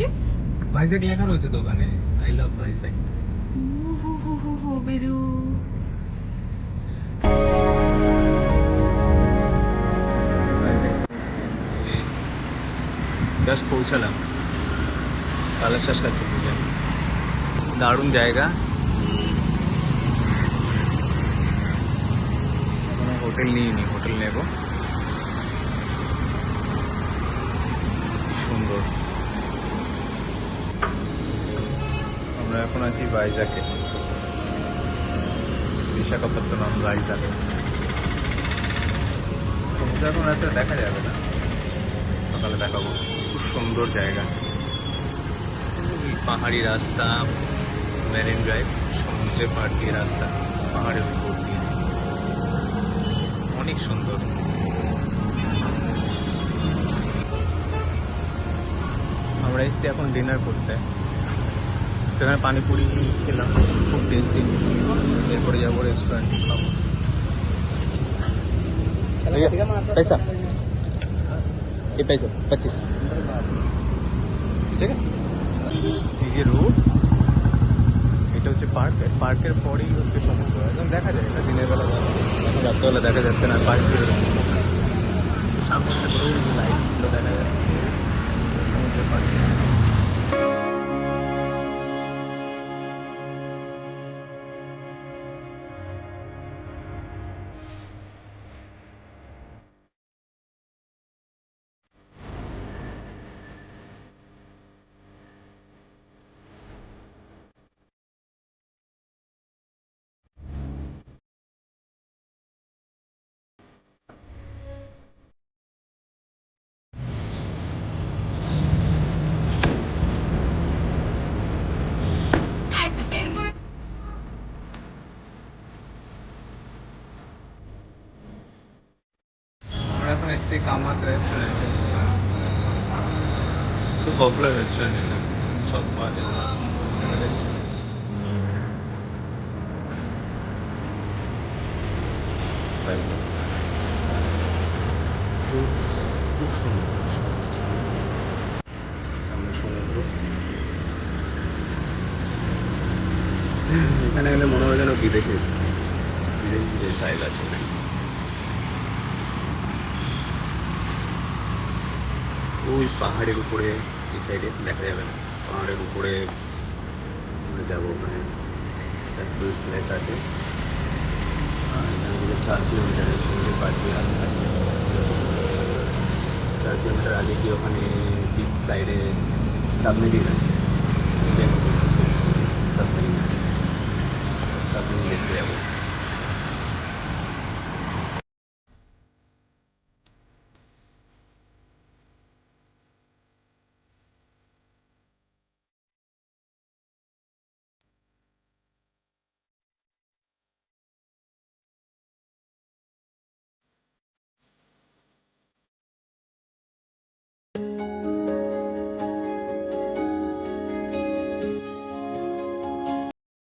বলতে? ভাইজ্যাক লেখা রয়েছে তো ওখানে, আই লাভ ভাইজ্যাক। হো বেরো। জাস্ট পৌঁছালাম বালাসাস কাছে পূজা। দারুণ জায়গা। এখনো হোটেল নিইনি, হোটেল নেব। কি সুন্দর। আমরা এখন আছি ভাইজ্যাকে, বিশাখাপত্তনম ভাইজ্যাক। সমুদ্র এখন রাতে দেখা যাবে না, সকালে দেখাবো। খুব সুন্দর জায়গা, পাহাড়ি রাস্তা, মেরিন ড্রাইভ, সমুদ্রের পাড় দিয়ে রাস্তা, পাহাড়ের উপর দিয়ে, অনেক সুন্দর। আমরা এসেছি এখন ডিনার করতে, সেখানে পানিপুরি খেলাম, খুব টেস্টি। এরপরে যাবো রেস্টুরেন্টে খাবো। পয়সা ये पैसा 25, ঠিক আছে। এই যে রোড, এটা হচ্ছে পার্কের পরেই হচ্ছে সমুদ্র, একদম দেখা যায় না দিনের বেলা, এখন রাত্রেবেলা দেখা যাচ্ছে না। পার্কের সামনে একটা বড় লাইটগুলো দেখা যাচ্ছে সমুদ্রের পাড়ে। আমরা এখন এসেছি কামাত রেস্টুরেন্টে, খুব পপুলার রেস্টুরেন্ট এটা, সব পাওয়া যায় দেখা যাচ্ছে। খুব সুন্দর সামনে সমুদ্র। এখানে এলে মনে হয় যেন বিদেশে এসেছি, বিদেশি জায়গা আছে এখানে। ওই পাহাড়ের উপরে, এই সাইডে দেখা যাবে না, পাহাড়ের উপরে আমরা যাবো, ওখানে একটা টুরিস্ট প্লেস আছে। আর এখান থেকে 4 কিলোমিটার সমুদ্রের পাড় দিয়ে রাস্তা, 4 কিলোমিটার আগে গিয়ে ওখানে বিচ সাইডে সাবমেরিন আছে, ইন্ডিয়ান সাবমেরিন আছে, সাবমেরিন দেখতে যাবো।